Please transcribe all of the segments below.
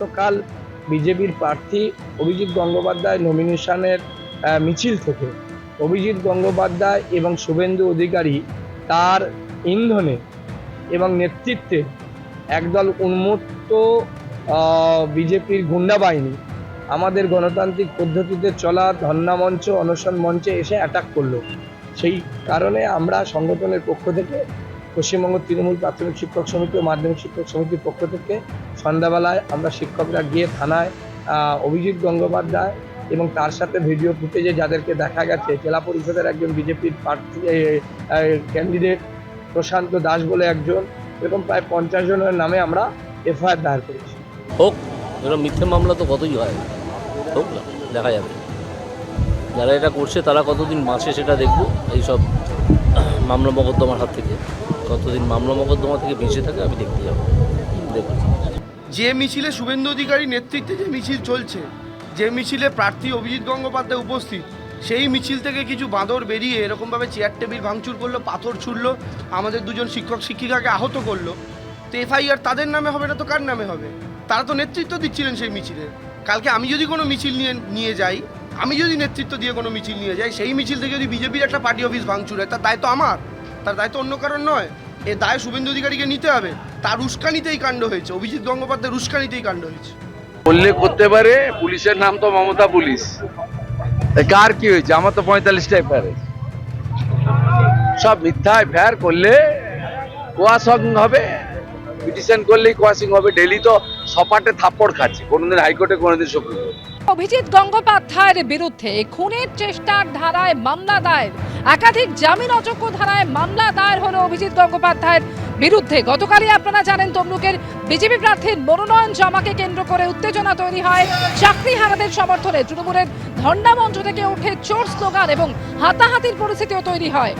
গতকাল বিজেপির প্রার্থী অভিজিৎ গঙ্গোপাধ্যায় নমিনেশনের মিছিল থেকে অভিজিৎ গঙ্গোপাধ্যায় এবং শুভেন্দু অধিকারী তার ইন্ধনে এবং নেতৃত্বে একদল উন্মত্ত বিজেপির গুন্ডা বাহিনী আমাদের গণতান্ত্রিক পদ্ধতিতে চলা ধর্ণা মঞ্চ অনশন মঞ্চে এসে অ্যাটাক করলো। সেই কারণে আমরা সংগঠনের পক্ষ থেকে পশ্চিমবঙ্গ তৃণমূল প্রাথমিক শিক্ষক সমিতি ও মাধ্যমিক শিক্ষক সমিতির পক্ষ থেকে সন্ধ্যাবেলায় আমরা শিক্ষকরা গিয়ে থানায় অভিজিৎ গঙ্গোপাধ্যায় এবং তার সাথে ভিডিও ফুটেজে যাদেরকে দেখা গেছে জেলা পরিষদের একজন বিজেপির প্রার্থী ক্যান্ডিডেট প্রশান্ত দাস বলে একজন, এরকম প্রায় 50 জনের নামে আমরা এফআইআর দায়ের করেছি। হোক, এরকম মিথ্যে মামলা তো কতই হয়, হোক না, দেখা যাবে যারা এটা করছে তারা কতদিন বাঁচে সেটা দেখবো। এইসব মামলা মোকদ্দমার হাত থেকে কতদিন মামলা মোকদ্দমা থেকে বেঁচে থাকে আমি দেখতে যাবো, দেখব। যে মিছিলে শুভেন্দু অধিকারী নেতৃত্বে যে মিছিল চলছে, যে মিছিলে প্রার্থী অভিজিৎ গঙ্গোপাধ্যায় উপস্থিত, সেই মিছিল থেকে কিছু বাঁদর বেরিয়ে এরকমভাবে চেয়ার টেবিল ভাঙচুর করলো, পাথর ছুড়লো, আমাদের দুজন শিক্ষক শিক্ষিকাকে আহত করলো। তো এফআইআর তাদের নামে হবে না তো কার নামে হবে? তারা তো নেতৃত্ব দিচ্ছিলেন সেই মিছিলে। কালকে আমি যদি কোনো মিছিল নিয়ে যাই, আমি যদি নেতৃত্ব দিয়ে কোনো মিছিল নিয়ে যাই, সেই মিছিল থেকে যদি বিজেপির একটা পার্টি অফিস ভাঙচুর হয়, তার দায় তো আমার, তার দায় তো অন্য কারণ নয়। এ দায় শুভেন্দু অধিকারীকে নিতে হবে। তার উস্কানিতেই কাণ্ড হয়েছে, অভিজিৎ গঙ্গোপাধ্যায়ের উস্কানিতেই কাণ্ড হয়েছে। উল্লেখ করতে পারে পুলিশের নাম তো মমতা পুলিশ, কার কি হয়েছে? আমার তো 45টা এফআইআর হয়েছে। সব মিথ্যা এফআইআর করলে কোয়াশিং হবে, পিটিশন করলেই কোয়াশিং হবে। ডেলি তো সপাটে থাপ্পড় খাচ্ছে, কোনোদিন হাইকোর্টে কোনোদিন সুপ্রিম কোর্টে। অভিজিৎ গঙ্গোপাধ্যায়ের বিরুদ্ধে খুনের চেষ্টার ধারায় মামলা দায়ের, একাধিক জামিন অযোগ্য ধারায় মামলা দায়ের হলো অভিজিৎ গঙ্গোপাধ্যায়ের বিরুদ্ধে। গতকালই আপনারা জানেন তমলুকের বিজেপি প্রার্থীর মনোনয়ন জমাকে কেন্দ্র করে উত্তেজনা তৈরি হয়। চাকরিহারাদের সমর্থনে তৃণমূলের ধর্ণা মঞ্চ থেকে ওঠে চোর স্লোগান এবং হাতাহাতির পরিস্থিতিও তৈরি হয়।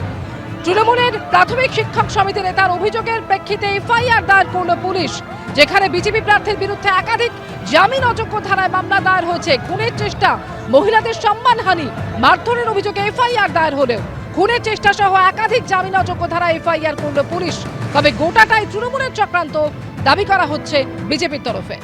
তৃণমূলের প্রাথমিক শিক্ষক সমিতি নেতার অভিযোগের প্রেক্ষিতে এফআইআর দায়ের করল পুলিশ, যেখানে বিজেপি প্রার্থীর বিরুদ্ধে একাধিক জামিন অযোগ্য ধারায় মামলা দায়ের হয়েছে। খুনের চেষ্টা, মহিলাদের সম্মানহানি, মারধরের অভিযোগে এফআইআর দায়ের হলেও খুনের চেষ্টা সহ একাধিক জামিন অযোগ্য ধারায় এফআইআর করল পুলিশ। তবে গোটাটাই তৃণমূলের চক্রান্ত দাবি করা হচ্ছে বিজেপির তরফে।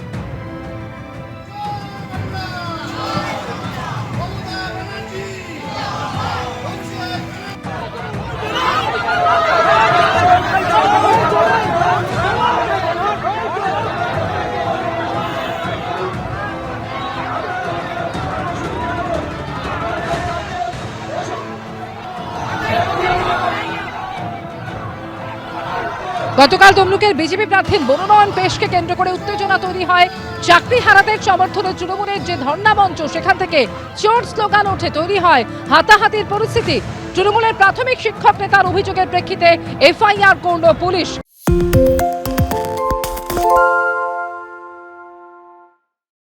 গতকাল তমলুকের বিজেপি প্রার্থীর মনোনয়ন পেশকে কেন্দ্র করে উত্তেজনা তৈরি হয়। চাকরিহারাদের সমর্থনে তৃণমূলের যে ধর্ণা মঞ্চ, সেখান থেকে চোর স্লোগান ওঠে, তৈরি হয় হাতাহাতির পরিস্থিতি। তৃণমূলের প্রাথমিক শিক্ষক নেতার অভিযোগের প্রেক্ষিতে এফআইআর করল পুলিশ।